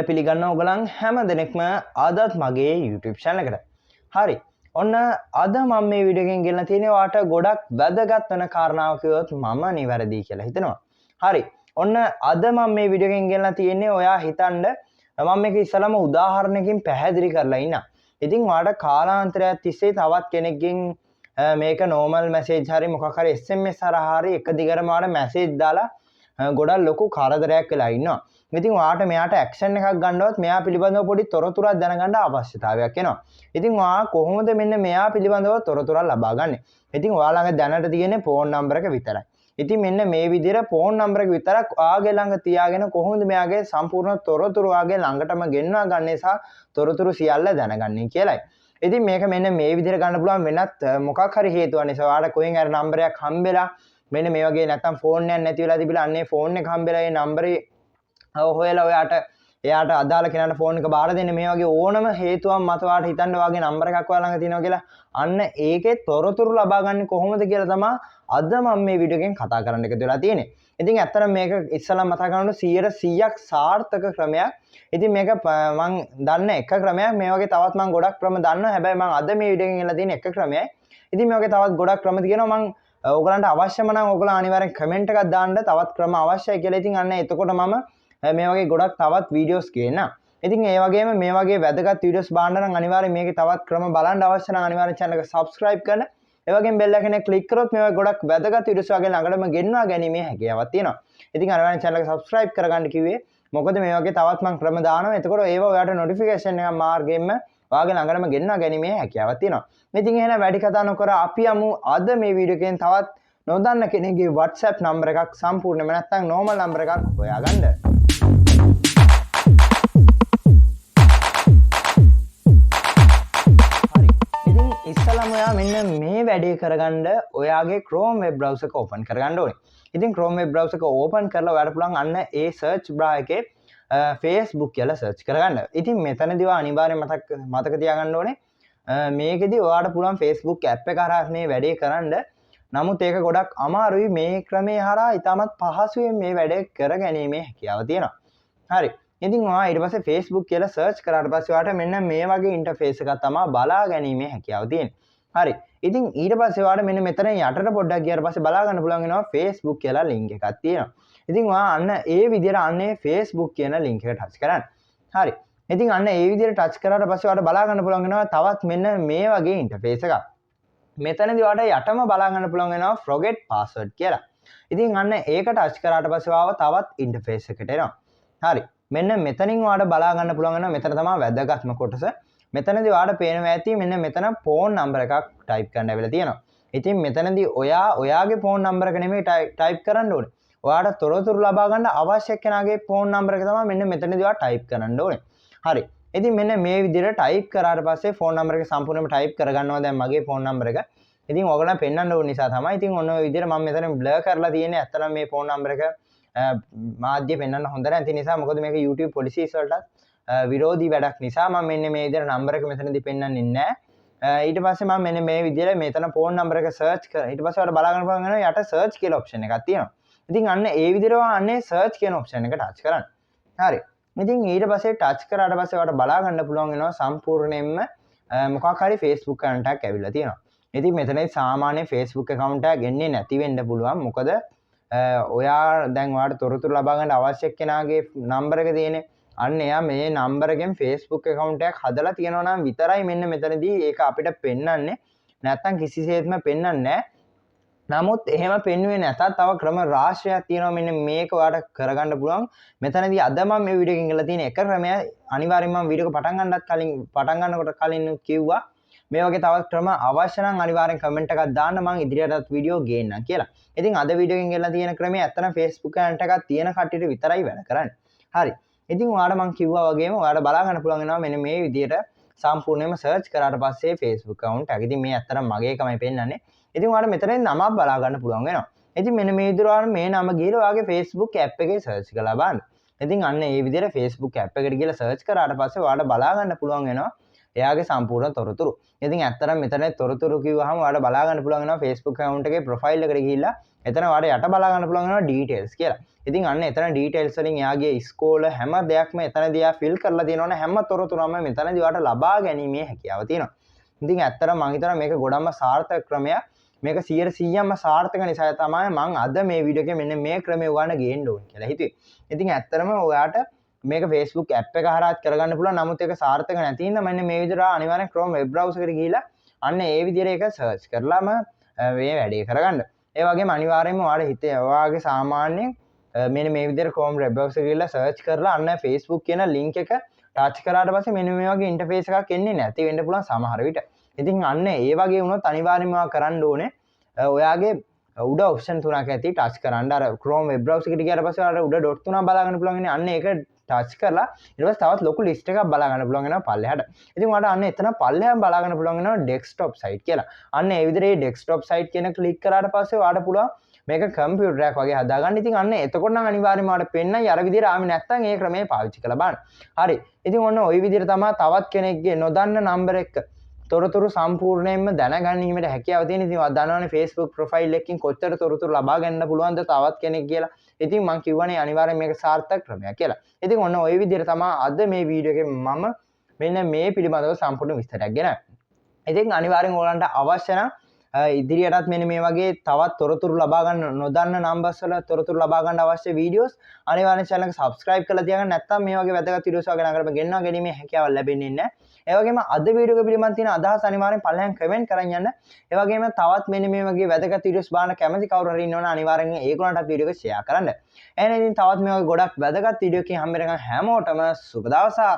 පිළිගන්න ඔයගලන් හැම දෙනෙක්ම අදත් මගේ YouTube channel එකට. හරි. ඔන්න අද මම මේ වීඩියෝ එකෙන් ගෙනලා තියෙන්නේ ඔයාට ගොඩක් වැදගත් වෙන කාරණාවක් කිව්වොත් මම නිවැරදි කියලා හිතනවා. හරි. ඔන්න අද මම මේ වීඩියෝ එකෙන් ගෙනලා තියෙන්නේ ඔයා හිතන්න මම මේක ඉස්සලම උදාහරණයකින් පැහැදිලි කරලා ඉන්නම්. ඉතින් ඔයාට කාලාන්තරයක් තිස්සේ තවත් කෙනෙක්ගෙන් මේක normal message හරි මොකක් හරි SMS හරහා හරි එක දිගටම ඔයාට message දාලා ගොඩක් ලොකු කරදරයක් වෙලා ඉන්නවා. ඉතින් ඔයාට මෙයාට ඇක්ෂන් එකක් ගන්නවත් මෙයා පිළිබඳව පොඩි තොරතුරක් දැනගන්න අවශ්‍යතාවයක් එනවා. ඉතින් ඔයා කොහොමද මෙන්න මෙයා පිළිබඳව තොරතුරක් ලබා ගන්නෙ? ඉතින් ඔයා ළඟ දැනට තියෙන්නේ ෆෝන් නම්බර එක විතරයි. ඉතින් මෙන්න මේ විදිහට ෆෝන් නම්බර එක විතරක් ඔයාගේ ළඟ තියාගෙන කොහොමද මෙයාගේ සම්පූර්ණ තොරතුරු ඔයාගේ ළඟටම ගෙන්වා ගන්නේ සහ තොරතුරු සියල්ල දැනගන්නේ කියලායි. ඉතින් මේක මෙන්න මේ විදිහට ගන්න පුළුවන් වෙනත් මොකක් හරි හේතුවක් නිසා ඔයාට කොහෙන් හරි නම්බරයක් හම්බෙලා මෙන්න මේ වගේ නැත්තම් ෆෝන් එකක් නැති වෙලා තිබිලා අන්නේ ෆෝන් එක හම්බෙලා ඒ නම්බරේ හොයලා එයාට අදාළ කෙනාට ෆෝන් එක බාර දෙන්න මේ වගේ ඕනම හේතුවක් මත ඔයාට හිතන්න ඔයාගේ නම්බර එකක් ඔයා ළඟ තියෙනවා කියලා අන්න ඒකේ තොරතුරු ලබා ගන්න කොහොමද කියලා තමයි අද මම මේ වීඩියෝ එකෙන් කතා කරන්න එකතු වෙලා තියෙන්නේ. ඉතින් ඇත්තටම මේක ඉස්සලා මතක ගන්නකොට 100%ක් සාර්ථක ක්‍රමයක්. ඉතින් මේක මම දන්න එක ක්‍රමයක්. මේ වගේ තවත් මම ගොඩක් ක්‍රම දන්නවා. හැබැයි මම අද මේ වීඩියෝ එකෙන් ගෙනලා තියෙන එක ක්‍රමයයි. ඉතින් මේ වගේ තවත් ගොඩක් ක්‍රම තියෙනවා. මම ඔයගලන්ට අවශ්‍යම නම් ඔයගොල්ලෝ අනිවාර්යෙන් කමෙන්ට් එකක් දාන්න තවත් ක්‍රම අවශ්‍යයි කියලා. ඉතින් අන්න එතකොට මම මේ වගේ ගොඩක් තවත් වීඩියෝස් ගේන්න. ඉතින් ඒ වගේම මේ වගේ වැදගත් වීඩියෝස් බලන්න නම් අනිවාර්යෙන් මේකේ තවත් ක්‍රම බලන්න අවශ්‍ය නම් අනිවාර්යෙන් channel එක subscribe කරන්න. ඒ වගේම bell icon එක click කරොත් මේ වගේ ගොඩක් වැදගත් වීඩියෝස් වගේ ළඟටම ගෙන්වා ගැනීමේ හැකියාවක් තියෙනවා. ඉතින් අනිවාර්යෙන් channel එක subscribe කරගන්න කිව්වේ මොකද මේ වගේ තවත් මම ක්‍රම දානවා. එතකොට ඒව ඔයාලට notification එකක් මාර්ගයෙන්ම ඔයාගේ ළඟටම ගෙන්වා ගැනීමේ හැකියාවක් තියෙනවා. ඉතින් එහෙනම් වැඩි කතා නොකර අපි යමු අද මේ වීඩියෝ එකෙන් තවත් නොදන්න කෙනෙක්ගේ WhatsApp නම්බර එකක් සම්පූර්ණයෙන්ම නැත්නම් normal නම්බර එකක් හොයාගන්න. හරි. ඉතින් ඉස්සලම ඔයා මෙන්න මේ වැඩේ කරගන්න ඔයාගේ Chrome web browser එක open කරගන්න ඕනේ. ඉතින් Chrome web browser එක open කරලා ඔයාලට පුළුවන් අන්න ඒ search bar එකේ Facebook කියලා search කරගන්න. ඉතින් මෙතනදී ඔයා අනිවාර්යෙන් මතක තියාගන්න ඕනේ මේකෙදි ඔයාලට පුළුවන් Facebook app එක හරහා මේ වැඩේ කරන්න. නමුත් ඒක ගොඩක් අමාරුයි. මේ ක්‍රමේ හරහා ඉතාමත් පහසුවෙන් මේ වැඩේ කරගැනීමේ හැකියාව තියෙනවා. හරි. ඉතින් ඔයා ඊට පස්සේ Facebook කියලා search කරාට පස්සේ ඔයාට මෙන්න මේ වගේ ඉන්ටර්ෆේස් එකක් තමයි බලා ගැනීමේ හැකියාව තියෙන්නේ. හරි. ඉතින් ඊට පස්සේ ඔයාට මෙන්න මෙතන යටට පොඩ්ඩක් ගියාට පස්සේ බලා ගන්න පුළුවන් වෙනවා Facebook කියලා link එකක් තියෙනවා. ඉතින් ඔයා අන්න ඒ විදිහට අන්නේ Facebook කියන link එක touch කරන්න. හරි. ඉතින් අන්න ඒ විදිහට touch කරාට පස්සේ ඔයාට බලා ගන්න පුළුවන් වෙනවා තවත් මෙන්න මේ වගේ ඉන්ටර්ෆේස් එකක්. මෙතනදී ඔයාට යටම බලා ගන්න පුළුවන් වෙනවා forget password කියලා. ඉතින් අන්න ඒක touch කරාට පස්සේ ඔයාව තවත් ඉන්ටර්ෆේස් එකකට එනවා. හරි. මෙන්න මෙතනින් ඔයාට බලා ගන්න පුළුවන් වෙනවා මෙතන තමයි වැදගත්ම කොටස. මෙතනදී ඔයාට පේනවා ඇති මෙන්න මෙතන ෆෝන් නම්බර එකක් type කරන්න ඇවිල්ලා තියෙනවා. ඉතින් මෙතනදී ඔයාගේ ෆෝන් නම්බර එක නෙමෙයි type කරන්න ඕනේ. ඔයාට තොරතුරු ලබා ගන්න අවශ්‍ය කෙනාගේ ෆෝන් නම්බර එක තමයි මෙන්න මෙතනදී ඔයා type කරන්න ඕනේ. හරි. ඉතින් මෙන්න මේ විදිහට type කරාට පස්සේ ෆෝන් නම්බර එක සම්පූර්ණයෙන්ම type කරගන්නවා දැන් මගේ ෆෝන් නම්බර එක. ඉතින් ඔයගොල්ලන් පෙන්වන්න ඕන නිසා තමයි. ඉතින් ඔන්න ඔය විදිහට මම මෙතන blur කරලා තියෙන්නේ. ඇත්තටම මේ ෆෝන් නම්බර එක මාධ්‍ය පෙන්වන්න හොඳ නැහැ. ඒ නිසා මොකද මේක YouTube policies වලට විරෝධී වැඩක් නිසා මම මෙන්න මේ විදිහට නම්බර එක මෙතනදී පෙන්වන්නේ නැහැ. ඊට පස්සේ මම මෙන්න මේ විදිහට මෙතන ෆෝන් නම්බර එක search කරා. ඊට පස්සේ ඔයාලා බලා ගන්න පුළුවන් වෙනවා යට search කියලා option එකක් තියෙනවා. ඉතින් අන්න ඒ විදිහට අන්නේ search කියන option එක touch කරන්න. හරි. ඉතින් ඊට පස්සේ touch කරාට පස්සේ ඔයාලට බලා ගන්න පුළුවන් වෙනවා සම්පූර්ණයෙන්ම මොකක් හරි Facebook account එකක් ඇවිල්ලා තියෙනවා. ඉතින් මෙතනදී සාමාන්‍ය Facebook account එකක් ගෙන්නේ නැති වෙන්න පුළුවන්. මොකද ඔයා දැන් ඔයාලට තොරතුරු ලබා ගන්න අවශ්‍ය කෙනාගේ නම්බර එක තියෙන්නේ. අන්න එයා මේ නම්බර එකෙන් Facebook account එකක් හදලා තියෙනවා නම් විතරයි මෙන්න මෙතනදී ඒක අපිට පෙන්වන්නේ. නැත්තම් කිසිසේත්ම පෙන්වන්නේ නැහැ. නමුත් එහෙම පෙන්වුවේ නැතත් තව ක්‍රම රාශියක් තියෙනවා. මෙන්න මේක ඔයාලට කරගන්න පුළුවන්. මෙතනදී අද මම මේ වීඩියෝ එකෙන් ගලා තියෙන එක ක්‍රමය අනිවාර්යයෙන්ම මම වීඩියෝ එක පටන් ගන්නකොට කලින් කිව්වා මේ වගේ තවත් ක්‍රම අවශ්‍ය නම් අනිවාර්යෙන් කමෙන්ට් එකක් දාන්න මම ඉදිරියටත් වීඩියෝ ගේන්නම් කියලා. ඉතින් අද වීඩියෝ එකෙන් ගෙනලා තියෙන ක්‍රමය ඇත්තටම Facebook account එකක් තියෙන කට්ටියට විතරයි වැඩ කරන්නේ. හරි. ඉතින් ඔයාලට මම කිව්වා වගේම ඔයාලට බලා ගන්න පුළුවන් වෙනවා මෙන්න මේ විදිහට සම්පූර්ණයෙන්ම search කරාට පස්සේ Facebook account එක. ඉතින් මේ ඇත්තටම මගේ එකමයි පෙන්නන්නේ. ඉතින් ඔයාලට මෙතනින් නමක් බලා ගන්න පුළුවන් වෙනවා. ඉතින් මෙන්න මේ විදිහට ඔයාලා මේ නම ගිහලා ඔයාගේ Facebook app එකේ search කරලා බලන්න. ඉතින් අන්න ඒ විදිහට Facebook app එකට ගිහලා search කරාට පස්සේ ඔයාලට බලා ගන්න පුළුවන් වෙනවා එයාගේ සම්පූර්ණ තොරතුරු. ඉතින් ඇත්තටම මෙතන තොරතුරු කිව්වහම ඔයාලට බලා ගන්න පුළුවන් වෙනවා Facebook account එකේ profile එකට ගිහිල්ලා එතන ඔයාලට යට බලා ගන්න පුළුවන් වෙනවා details කියලා. ඉතින් අන්න එතන details වලින් එයාගේ ඉස්කෝල හැම දෙයක්ම එතනදී එයා fill කරලා තියෙනවනේ හැම තොරතුරක්ම මෙතනදී ඔයාලට ලබා ගැනීමේ හැකියාව තියෙනවා. ඉතින් ඇත්තටම මම හිතනවා මේක ගොඩක්ම සාර්ථක ක්‍රමයක්. මේක 100%ක්ම සාර්ථක නිසා තමයි මම අද මේ වීඩියෝ එකේ මෙන්න මේ ක්‍රමය ඔයාලට ගේන්න ඕනේ කියලා හිතුවේ. ඉතින් ඇත්තටම ඔයාට මේක Facebook app එක හරහාත් කරගන්න පුළුවන්. නමුත් ඒක සාර්ථක නැති හින්දා මෙන්න මේ විදිහට අනිවාර්යෙන් Chrome web browser එකට ගිහිලා අන්න ඒ විදිහට ඒක search කරලාම මේ වැඩේ කරගන්න. ඒ වගේම අනිවාර්යයෙන්ම ඔයාලා හිතේ ඔයාගේ සාමාන්‍යයෙන් මෙන්න මේ විදිහට Chrome web browser ගිහිල්ලා search කරලා අන්න Facebook කියන link එක touch කරාට පස්සේ මෙන්න මේ වගේ interface එකක් එන්නේ නැති වෙන්න පුළුවන් සමහර විට. ඉතින් අන්න ඒ වගේ වුණොත් අනිවාර්යයෙන්ම ඔයා කරන්න ඕනේ ඔයාගේ උඩ ඔප්ෂන් තුනක් ඇති ටච් කරන්න. අර Chrome web browser එකට ගියාට පස්සේ ඔයාලට උඩ ඩොට් තුනක් බලා ගන්න පුළුවන් ඉන්නේ. අන්න ඒක ටච් කරලා ඊට පස්සේ තවත් ලොකු ලිස්ට් එකක් බලා ගන්න පුළුවන් වෙනවා පල්ලෙහාට. ඉතින් ඔයාලට අන්න එතන පල්ලෙහාම බලා ගන්න පුළුවන් වෙනවා desktop site කියලා. අන්න ඒ විදිහට desktop site කියන ක්ලික් කරාට පස්සේ ඔයාලට පුළුවන් මේක කම්පියුටරයක් වගේ හදාගන්න. ඉතින් අන්න එතකොට නම් අනිවාර්යයෙන්ම ඔයාලට පෙන්නයි අර විදිහට ආවේ නැත්නම් ඒ ක්‍රමය පාවිච්චි කරලා බලන්න. හරි. ඉතින් ඔන්න ওই විදිහට තමයි තවත් කෙනෙක්ගේ නොදන්න නම්බර එක තොරතුරු සම්පූර්ණයෙන්ම දැනගැනීමට හැකියාව තියෙන. ඉතින් ඔයා දන්නවනේ Facebook profile එකකින් කොච්චර තොරතුරු ලබා ගන්න පුළුවන්ද තවත් කෙනෙක් කියලා. ඉතින් මම කියවනේ අනිවාර්යෙන් මේක සාර්ථක ක්‍රමයක් කියලා. ඉතින් ඔන්න ওই විදිහට තමයි අද මේ වීඩියෝ එකේ මම මෙන්න මේ පිළිබඳව සම්පූර්ණ විස්තරයක් ගෙනාවේ. ඉතින් අනිවාර්යෙන් ඔයාලන්ට අවශ්‍ය නම් ඉදිරියටත් මෙන්න මේ වගේ තවත් තොරතුරු ලබා ගන්න නොදන්න නම්බර්ස් වල තොරතුරු ලබා ගන්න අවශ්‍ය වීඩියෝස් අනිවාර්යෙන් channel එක subscribe කරලා තියාගන්න. නැත්නම් මේ වගේ වැදගත් වීඩියෝස් වගේ නගරම ගෙන්නවා ගැනීමේ හැකියාවක් ලැබෙන්නේ නැහැ. ඒ වගේම අද වීඩියෝ එක පිළිබඳ තියෙන අදහස් අනිවාර්යෙන් පල්ලෙහාන් කමෙන්ට් කරන් යන්න. ඒ වගේම තවත් මෙන්න මේ වගේ වැදගත් වීඩියෝස් බලන්න කැමති කවුරු හරි ඉන්නවනම් අනිවාර්යෙන් ඒගොල්ලන්ටත් වීඩියෝ එක share කරන්න. එහෙනම් ඉතින් තවත් මේ වගේ ගොඩක් වැදගත් වීඩියෝ එකකින් හම්බ වෙනකන් හැමෝටම සුබ දවසක්.